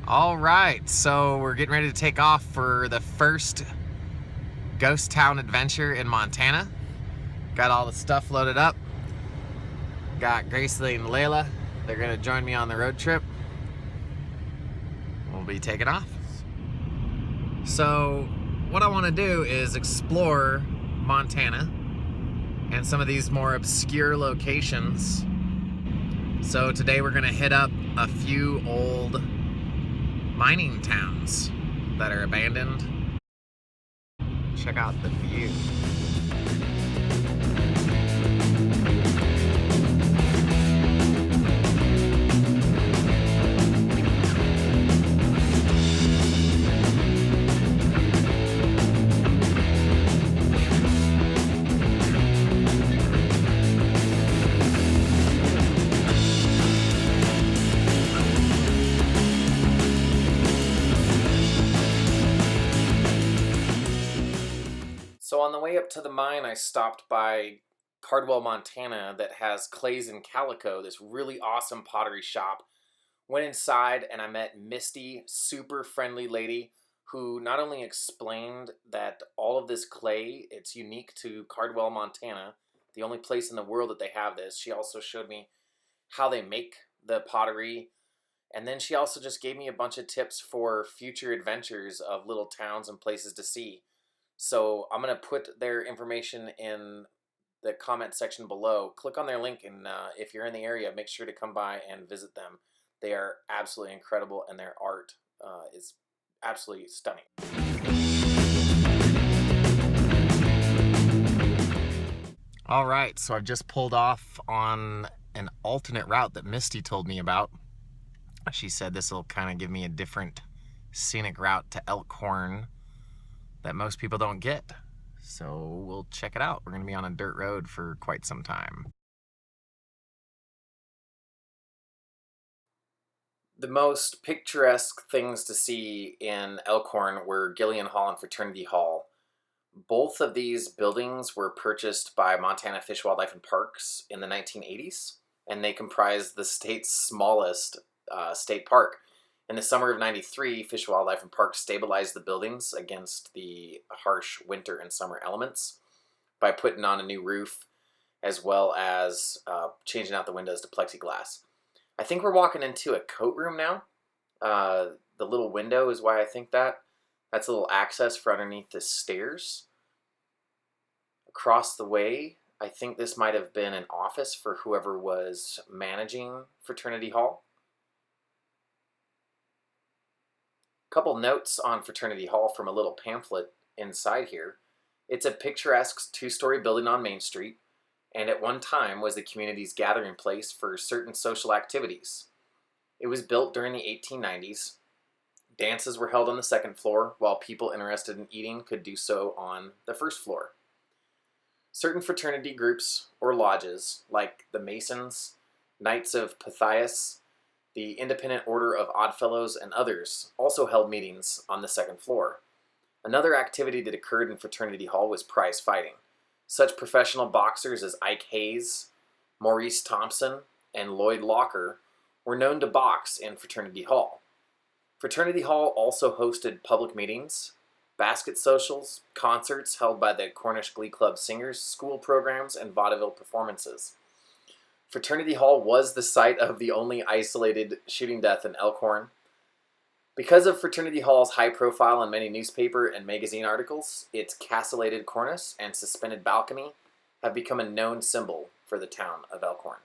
All right, so we're getting ready to take off for the first ghost town adventure in Montana. Got all the stuff loaded up. Got Gracie and Layla. They're gonna join me on the road trip. We'll be taking off. So what I want to do is explore Montana and some of these more obscure locations. So today we're gonna hit up a few old mining towns that are abandoned. Check out the view. So on the way up to the mine, I stopped by Cardwell, Montana, that has Clays and Calico, this really awesome pottery shop. Went inside and I met Misty, super friendly lady, who not only explained that all of this clay, it's unique to Cardwell, Montana, the only place in the world that they have this. She also showed me how they make the pottery. And then she also just gave me a bunch of tips for future adventures of little towns and places to see. So I'm going to put their information in the comment section below. Click on their link, and if you're in the area, make sure to come by and visit them. They are absolutely incredible, and their art is absolutely stunning. All right, so I've just pulled off on an alternate route that Misty told me about. She said this will kind of give me a different scenic route to Elkhart that most people don't get. So we'll check it out. We're going to be on a dirt road for quite some time. The most picturesque things to see in Elkhart were Gillian Hall and Fraternity Hall. Both of these buildings were purchased by Montana Fish, Wildlife, and Parks in the 1980s, and they comprise the state's smallest state park. In the summer of '93, Fish, Wildlife, and Parks stabilized the buildings against the harsh winter and summer elements by putting on a new roof, as well as changing out the windows to plexiglass. I think we're walking into a coat room now. The little window is why I think that. That's a little access for underneath the stairs. Across the way, I think this might have been an office for whoever was managing Fraternity Hall. Couple notes on Fraternity Hall from a little pamphlet inside here. It's a picturesque two-story building on Main Street, and at one time was the community's gathering place for certain social activities. It was built during the 1890s. Dances were held on the second floor, while people interested in eating could do so on the first floor. Certain fraternity groups or lodges, like the Masons, Knights of Pythias, the Independent Order of Oddfellows, and others, also held meetings on the second floor. Another activity that occurred in Fraternity Hall was prize fighting. Such professional boxers as Ike Hayes, Maurice Thompson, and Lloyd Locker were known to box in Fraternity Hall. Fraternity Hall also hosted public meetings, basket socials, concerts held by the Cornish Glee Club singers, school programs, and vaudeville performances. Fraternity Hall was the site of the only isolated shooting death in Elkhart. Because of Fraternity Hall's high profile in many newspaper and magazine articles, its castellated cornice and suspended balcony have become a known symbol for the town of Elkhart.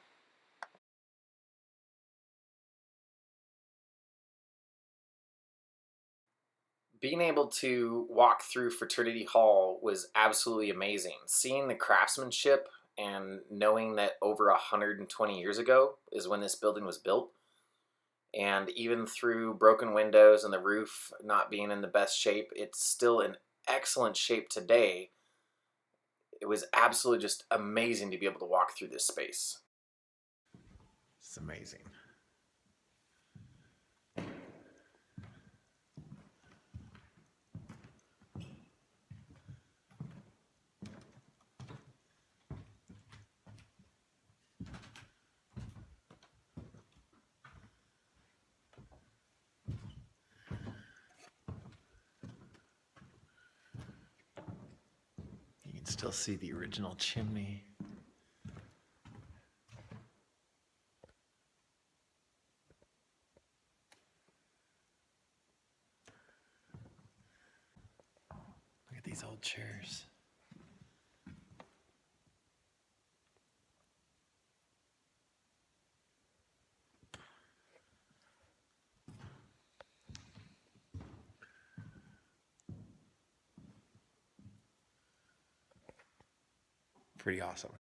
Being able to walk through Fraternity Hall was absolutely amazing. Seeing the craftsmanship and knowing that over 120 years ago is when this building was built, and even through broken windows and the roof not being in the best shape, it's still in excellent shape today. It was absolutely just amazing to be able to walk through this space. It's amazing. Still see the original chimney. Look at these old chairs. Pretty awesome.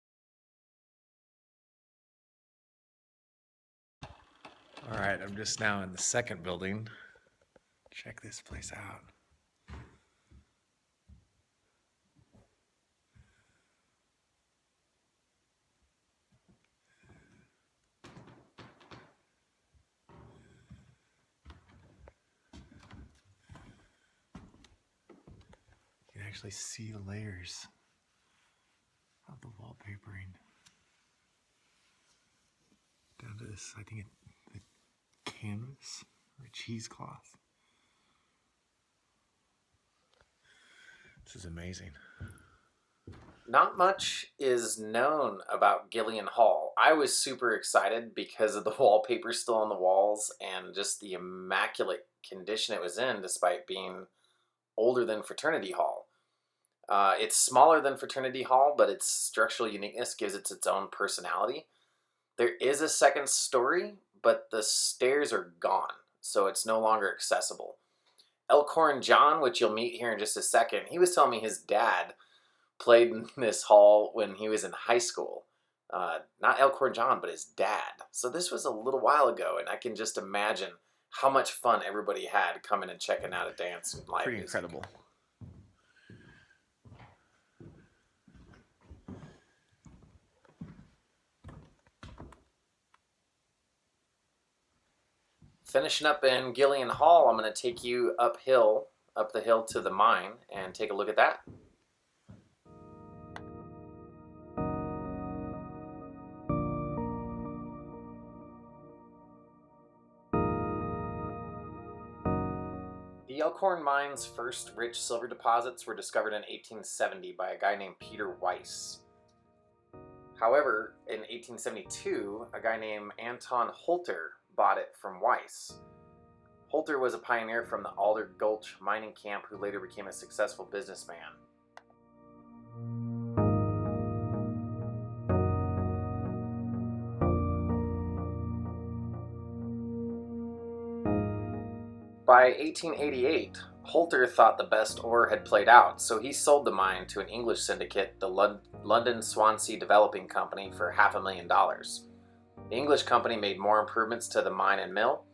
All right, I'm just now in the second building. Check this place out. You can actually see the layers of the wallpapering down to this, I think the canvas or cheesecloth. This is amazing. Not much is known about Gillian Hall. I was super excited because of the wallpaper still on the walls and just the immaculate condition it was in despite being older than Fraternity Hall. It's smaller than Fraternity Hall, but its structural uniqueness gives it its own personality. There is a second story, but the stairs are gone, so it's no longer accessible. Elkhart John, which you'll meet here in just a second, he was telling me his dad played in this hall when he was in high school. Not Elkhart John, but his dad. So this was a little while ago, and I can just imagine how much fun everybody had coming and checking out a dance and live music. Pretty incredible. Finishing up in Gillian Hall, I'm going to take you up the hill to the mine and take a look at that. The Elkhart mine's first rich silver deposits were discovered in 1870 by a guy named Peter Weiss. However, in 1872, a guy named Anton Holter bought it from Weiss. Holter was a pioneer from the Alder Gulch mining camp who later became a successful businessman. By 1888, Holter thought the best ore had played out, so he sold the mine to an English syndicate, the London Swansea Developing Company, for $500,000. The English company made more improvements to the mine and mill,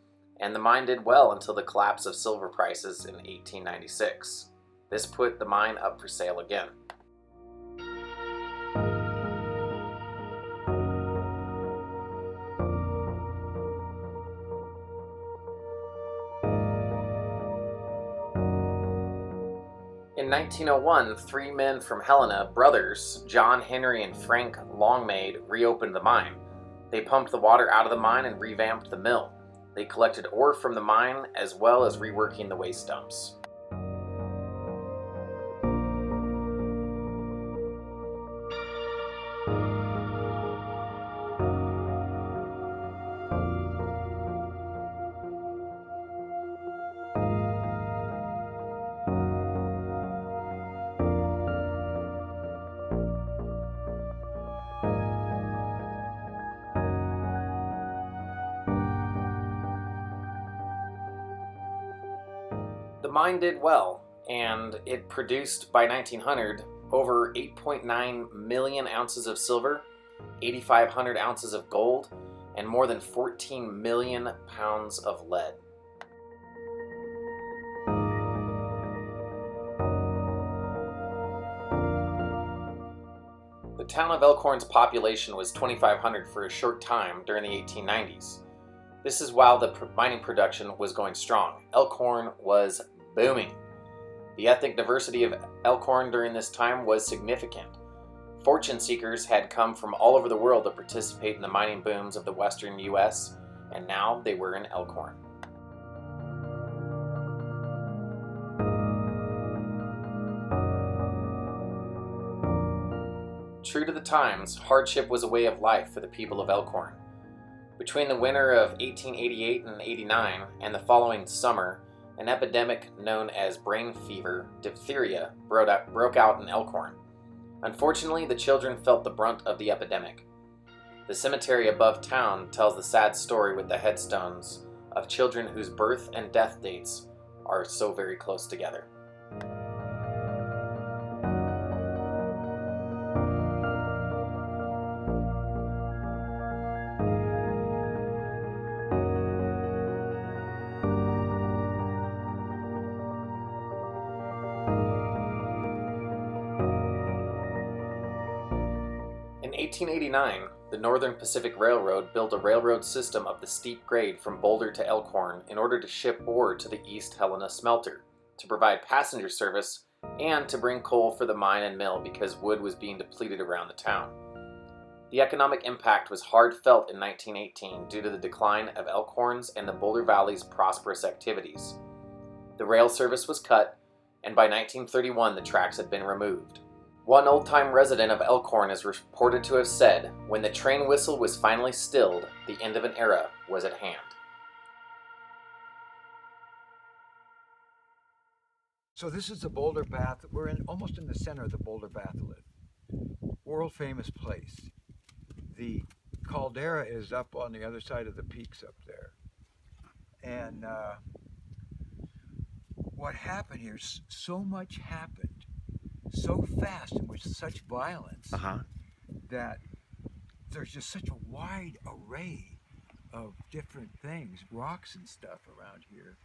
and the mine did well until the collapse of silver prices in 1896. This put the mine up for sale again. In 1901, three men from Helena, brothers, John, Henry, and Frank Longmaid, reopened the mine. They pumped the water out of the mine and revamped the mill. They collected ore from the mine as well as reworking the waste dumps. The mine did well, and it produced, by 1900, over 8.9 million ounces of silver, 8,500 ounces of gold, and more than 14 million pounds of lead. The town of Elkhorn's population was 2,500 for a short time during the 1890s. This is while the mining production was going strong. Elkhorn was booming. The ethnic diversity of Elkhorn during this time was significant. Fortune seekers had come from all over the world to participate in the mining booms of the western U.S., and now they were in Elkhorn. True to the times, hardship was a way of life for the people of Elkhorn. Between the winter of 1888 and 89 and the following summer, an epidemic known as brain fever, diphtheria, broke out in Elkhorn. Unfortunately, the children felt the brunt of the epidemic. The cemetery above town tells the sad story with the headstones of children whose birth and death dates are so very close together. In 1889, the Northern Pacific Railroad built a railroad system of the steep grade from Boulder to Elkhorn in order to ship ore to the East Helena smelter, to provide passenger service, and to bring coal for the mine and mill because wood was being depleted around the town. The economic impact was hard felt in 1918 due to the decline of Elkhorn's and the Boulder Valley's prosperous activities. The rail service was cut, and by 1931 the tracks had been removed. One old-time resident of Elkhorn is reported to have said, "When the train whistle was finally stilled, the end of an era was at hand." So this is the Boulder Bath. We're almost in the center of the Boulder Batholith. World famous place. The caldera is up on the other side of the peaks up there. And what happened here, so much happened so fast and with such violence that there's just such a wide array of different things, rocks and stuff around here.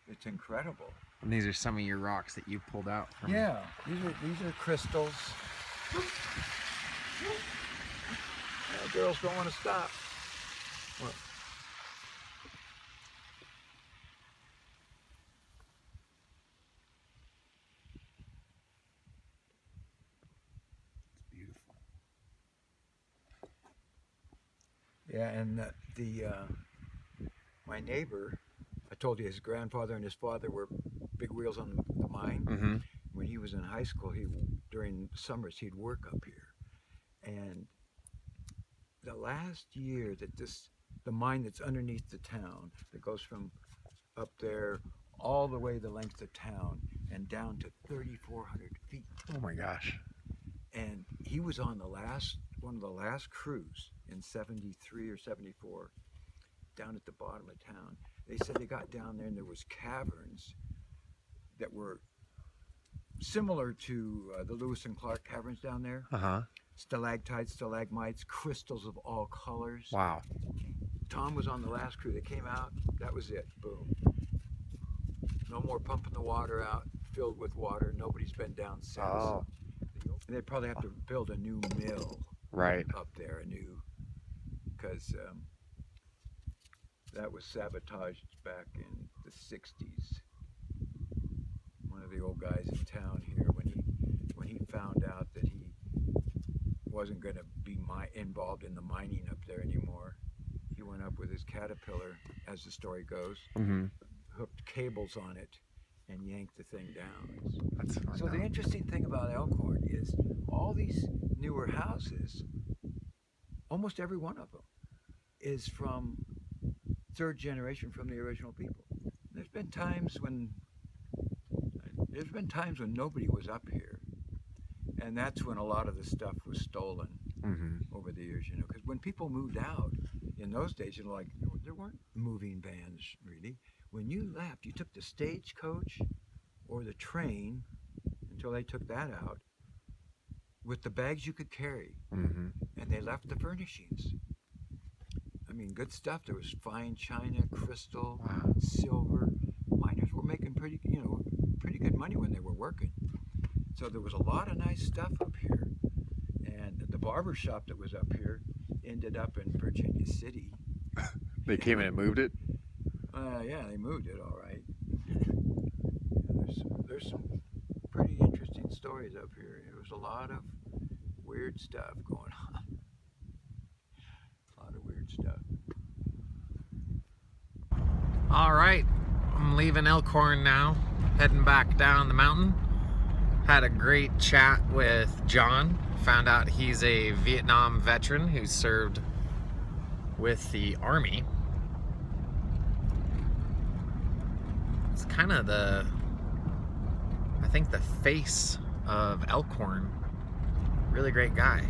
It's incredible. And these are some of your rocks that you pulled out from. Yeah, these are crystals. Girls don't want to stop. What? Yeah, and my neighbor, I told you his grandfather and his father were big wheels on the mine. Mm-hmm. When he was in high school, during summers he'd work up here, and the last year that the mine that's underneath the town that goes from up there all the way the length of town and down to 3,400 feet. Oh my gosh! And he was on one of the last crews in 73 or 74 down at the bottom of town. They said they got down there and there was caverns that were similar to the Lewis and Clark caverns down there. Stalactites, stalagmites, crystals of all colors. Wow. Tom was on the last crew. They came out, that was it, boom. No more pumping the water out, filled with water. Nobody's been down since. Oh. And they'd probably have to build a new mill up there, because that was sabotaged back in the 60s. One of the old guys in town here, when he found out that he wasn't going to be involved in the mining up there anymore, he went up with his Caterpillar, as the story goes, hooked cables on it, and yanked the thing down. That's fun. So the interesting thing about Elkhorn is all these newer houses, almost every one of them, is from third generation from the original people. There's been times when nobody was up here, and that's when a lot of the stuff was stolen over the years. Because when people moved out in those days, there weren't moving vans really. When you left, you took the stagecoach or the train until they took that out with the bags you could carry, and they left the furnishings. I mean, good stuff. There was fine china, crystal, silver. Miners were making pretty good money when they were working. So there was a lot of nice stuff up here. And the barber shop that was up here ended up in Virginia City. They came in and moved it? Yeah, they moved it all right. There's some pretty interesting stories up here. There was a lot of weird stuff going on. A lot of weird stuff. All right, I'm leaving Elkhorn now, heading back down the mountain. Had a great chat with John. Found out he's a Vietnam veteran who served with the Army. It's kind of I think the face of Elkhorn. Really great guy.